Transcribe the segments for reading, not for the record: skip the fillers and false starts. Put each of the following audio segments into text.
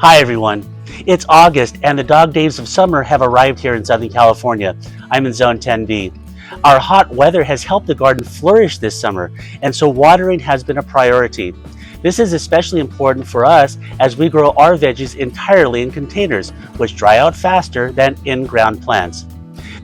Hi everyone. It's August and the dog days of summer have arrived here in Southern California. I'm in Zone 10B. Our hot weather has helped the garden flourish this summer, and so watering has been a priority. This is especially important for us as we grow our veggies entirely in containers, which dry out faster than in-ground plants.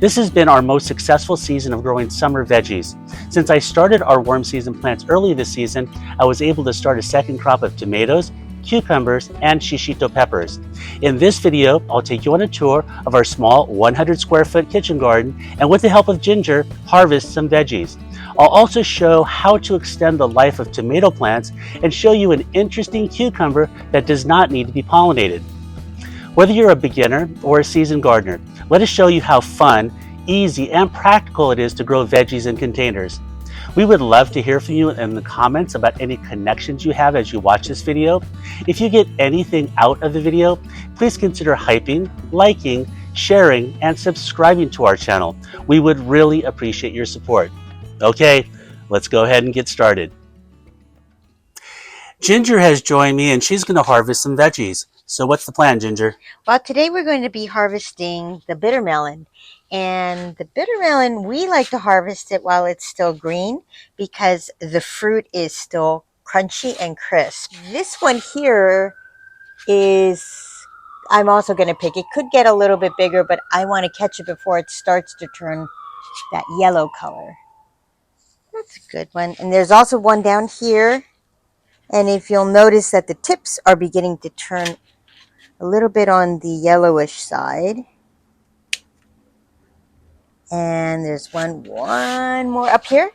This has been our most successful season of growing summer veggies. Since I started our warm season plants early this season, I was able to start a second crop of tomatoes, cucumbers, and Shishito Peppers. In this video, I'll take you on a tour of our small 100 square foot kitchen garden and with the help of Ginger, harvest some veggies. I'll also show how to extend the life of tomato plants and show you an interesting cucumber that does not need to be pollinated. Whether you're a beginner or a seasoned gardener, let us show you how fun, easy, and practical it is to grow veggies in containers. We would love to hear from you in the comments about any connections you have as you watch this video. If you get anything out of the video, please consider hyping, liking, sharing, and subscribing to our channel. We would really appreciate your support. Okay, let's go ahead and get started. Ginger has joined me and she's going to harvest some veggies. So what's the plan, Ginger? Well, today we're going to be harvesting the bitter melon. And the bitter melon, we like to harvest it while it's still green because the fruit is still crunchy and crisp. This one here is, I'm also going to pick. It could get a little bit bigger, but I want to catch it before it starts to turn that yellow color. That's a good one. And there's also one down here. And if you'll notice that the tips are beginning to turn a little bit on the yellowish side. And there's one more up here.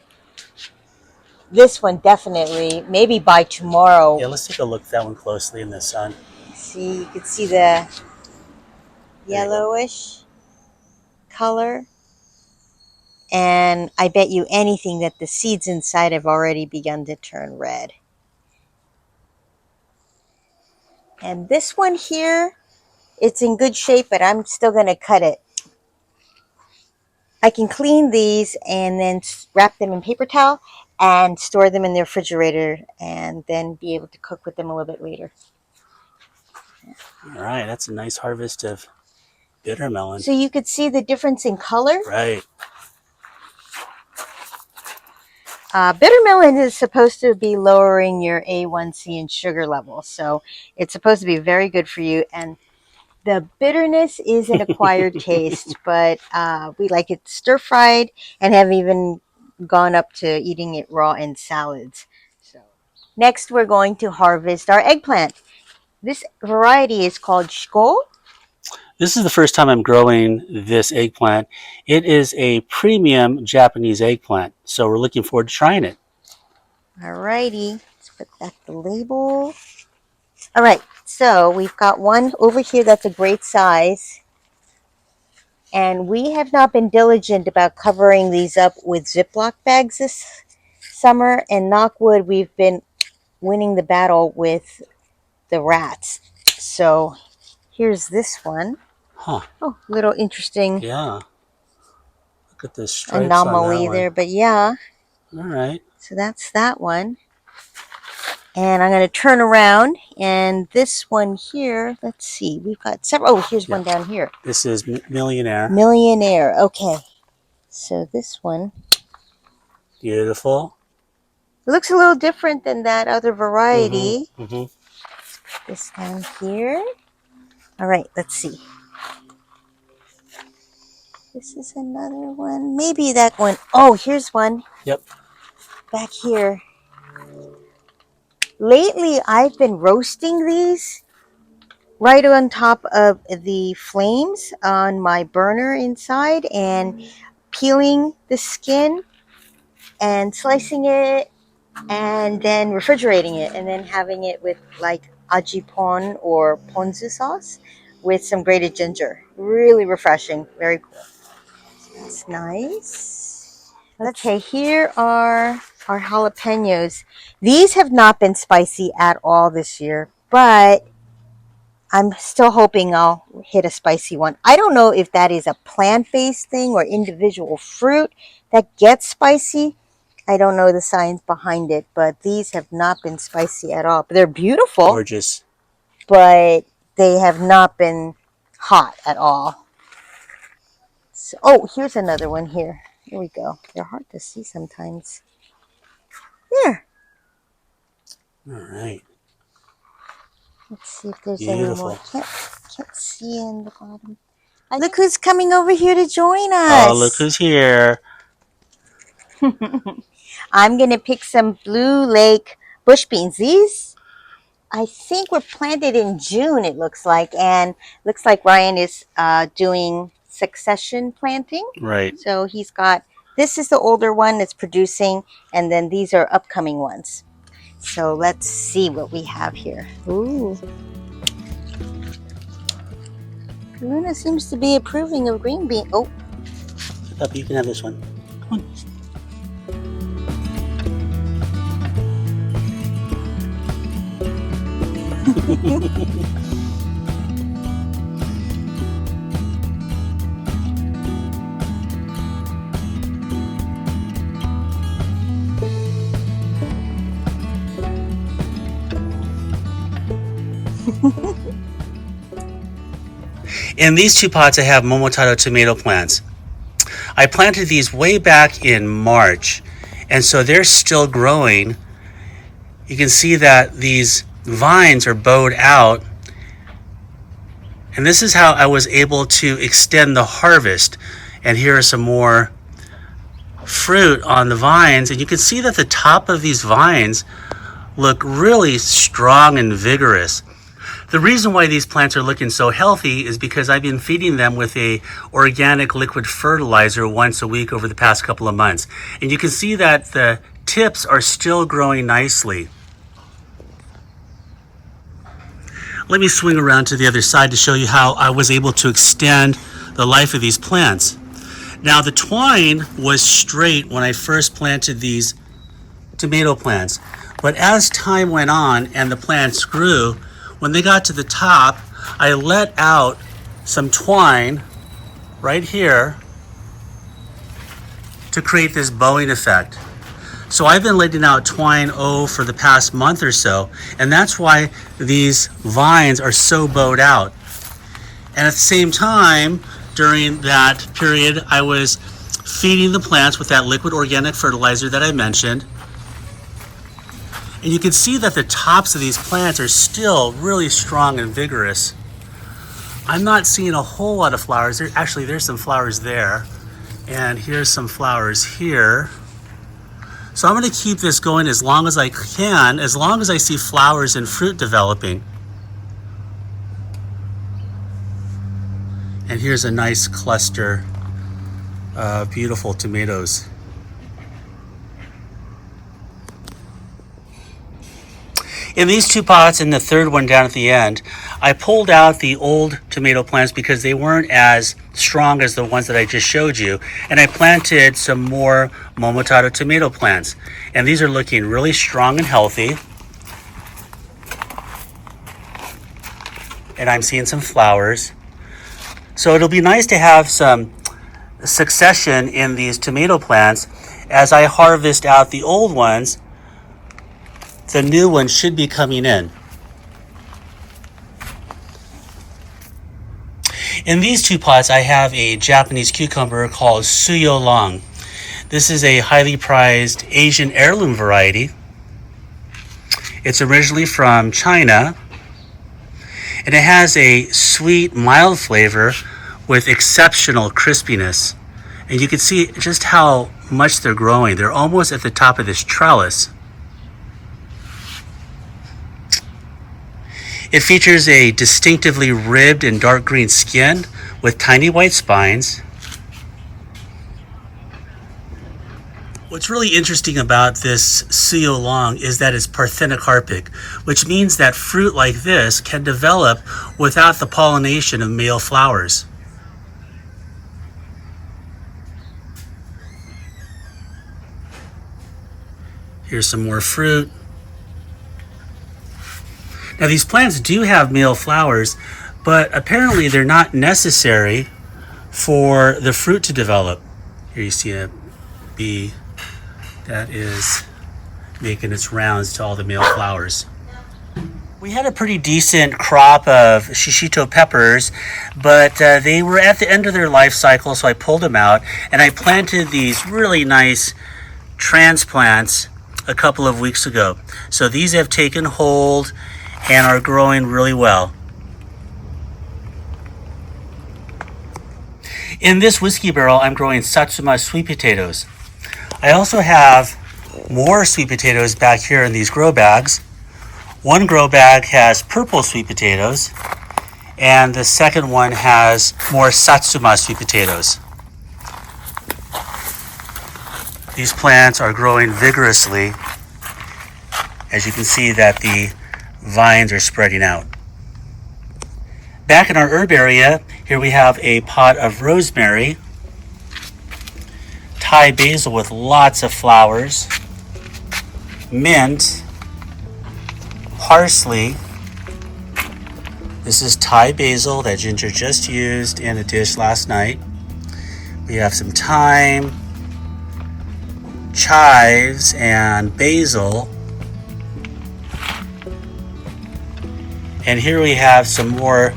This one definitely, maybe by tomorrow. Yeah, let's take a look at that one closely in the sun. See, you can see the yellowish color. And I bet you anything that the seeds inside have already begun to turn red. And this one here, it's in good shape, but I'm still going to cut it. I can clean these and then wrap them in paper towel and store them in the refrigerator and then be able to cook with them a little bit later. All right, that's a nice harvest of bitter melon. So you could see the difference in color. Right. Bitter melon is supposed to be lowering your A1C and sugar levels. So it's supposed to be very good for you. And the bitterness is an acquired taste, but we like it stir-fried and have even gone up to eating it raw in salads. So next, we're going to harvest our eggplant. This variety is called Shiko. This is the first time I'm growing this eggplant. It is a premium Japanese eggplant, so we're looking forward to trying it. Alrighty, let's put back the label. All right, so we've got one over here that's a great size. And we have not been diligent about covering these up with Ziploc bags this summer. And knock wood, we've been winning the battle with the rats. So here's this one. Huh. Oh, little interesting Yeah. Look at this stripes anomaly on that there. But yeah, one. All right. so that's that one. And I'm going to turn around. And this one here, let's see. We've got several. Oh, here's one down here. This is Millionaire. Millionaire. Okay. So this one. Beautiful. It looks a little different than that other variety. Mm-hmm. This down here. All right, let's see. This is another one. Maybe that one. Oh, here's one. Yep. Back here. Lately, I've been roasting these right on top of the flames on my burner inside and peeling the skin and slicing it and then refrigerating it and then having it with like ajipon or ponzu sauce with some grated ginger. Really refreshing. Very cool. That's nice. Okay, here are our jalapenos. These have not been spicy at all this year, but I'm still hoping I'll hit a spicy one. I don't know if that is a plant-based thing or individual fruit that gets spicy. I don't know the science behind it, but these have not been spicy at all. But they're beautiful. Gorgeous. But they have not been hot at all. So, oh, here's another one here. Here we go. They're hard to see sometimes. There. All right. Let's see if there's any more. Beautiful. Can't see in the bottom. Look who's coming over here to join Oh, look us. who's here. I'm going to pick some Blue Lake bush beans. These, I think, were planted in June, it looks like. And looks like Ryan is doing succession planting. Right. So he's got, this is the older one that's producing, and then these are upcoming ones. So let's see what we have here. Ooh. Luna seems to be approving of green bean. Oh. Puppy, you can have this one. Come on. In these two pots, I have Momotaro tomato plants. I planted these way back in March, and so they're still growing. You can see that these vines are bowed out, and this is how I was able to extend the harvest. And here are some more fruit on the vines, and you can see that the top of these vines look really strong and vigorous. The reason why these plants are looking so healthy is because I've been feeding them with a organic liquid fertilizer once a week over the past couple of months. And you can see that the tips are still growing nicely. Let me swing around to the other side to show you how I was able to extend the life of these plants. Now, the twine was straight when I first planted these tomato plants, but as time went on and the plants grew, when they got to the top, I let out some twine right here to create this bowing effect. So I've been letting out twine for the past month or so, and that's why these vines are so bowed out. And at the same time, during that period, I was feeding the plants with that liquid organic fertilizer that I mentioned. And you can see that the tops of these plants are still really strong and vigorous. I'm not seeing a whole lot of flowers. There's some flowers there. And here's some flowers here. So I'm going to keep this going as long as I can, as long as I see flowers and fruit developing. And here's a nice cluster of beautiful tomatoes. In these two pots and the third one down at the end, I pulled out the old tomato plants because they weren't as strong as the ones that I just showed you, and I planted some more Momotaro tomato plants. And these are looking really strong and healthy. And I'm seeing some flowers. So it'll be nice to have some succession in these tomato plants. As I harvest out the old ones, the new ones should be coming in. In these two pots, I have a Japanese cucumber called Suyo. This is a highly prized Asian heirloom variety. It's originally from China, and it has a sweet, mild flavor with exceptional crispiness. And you can see just how much they're growing. They're almost at the top of this trellis. It features a distinctively ribbed and dark green skin with tiny white spines. What's really interesting about this Suyo is that it's parthenocarpic, which means that fruit like this can develop without the pollination of male flowers. Here's some more fruit. Now, these plants do have male flowers, but apparently they're not necessary for the fruit to develop. Here you see a bee that is making its rounds to all the male flowers. We had a pretty decent crop of Shishito peppers, but they were at the end of their life cycle, so I pulled them out and I planted these really nice transplants a couple of weeks ago. So these have taken hold and are growing really well. In this whiskey barrel, I'm growing Satsuma sweet potatoes. I also have more sweet potatoes back here in these grow bags. One grow bag has purple sweet potatoes, and the second one has more Satsuma sweet potatoes. These plants are growing vigorously. As you can see that the vines are spreading out. Back in our herb area, here we have a pot of rosemary, Thai basil with lots of flowers, mint, parsley. This is Thai basil that Ginger just used in a dish last night. We have some thyme, chives, and basil. And here we have some more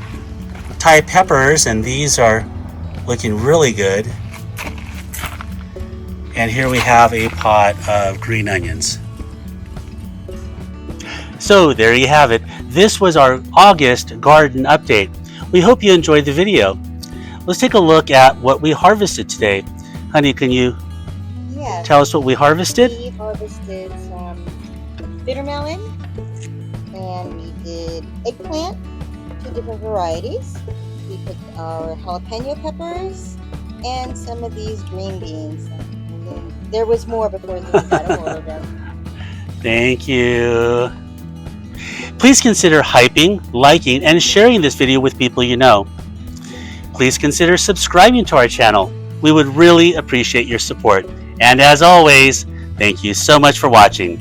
Thai peppers, and these are looking really good. And here we have a pot of green onions. So there you have it. This was our August garden update. We hope you enjoyed the video. Let's take a look at what we harvested today. Honey, can you tell us what we harvested? We harvested some bitter melon, and we did eggplant, 2 different varieties. We put our jalapeno peppers and some of these green beans. And then there was more before we got a hold of them. Thank you. Please consider hyping, liking, and sharing this video with people you know. Please consider subscribing to our channel. We would really appreciate your support. And as always, thank you so much for watching.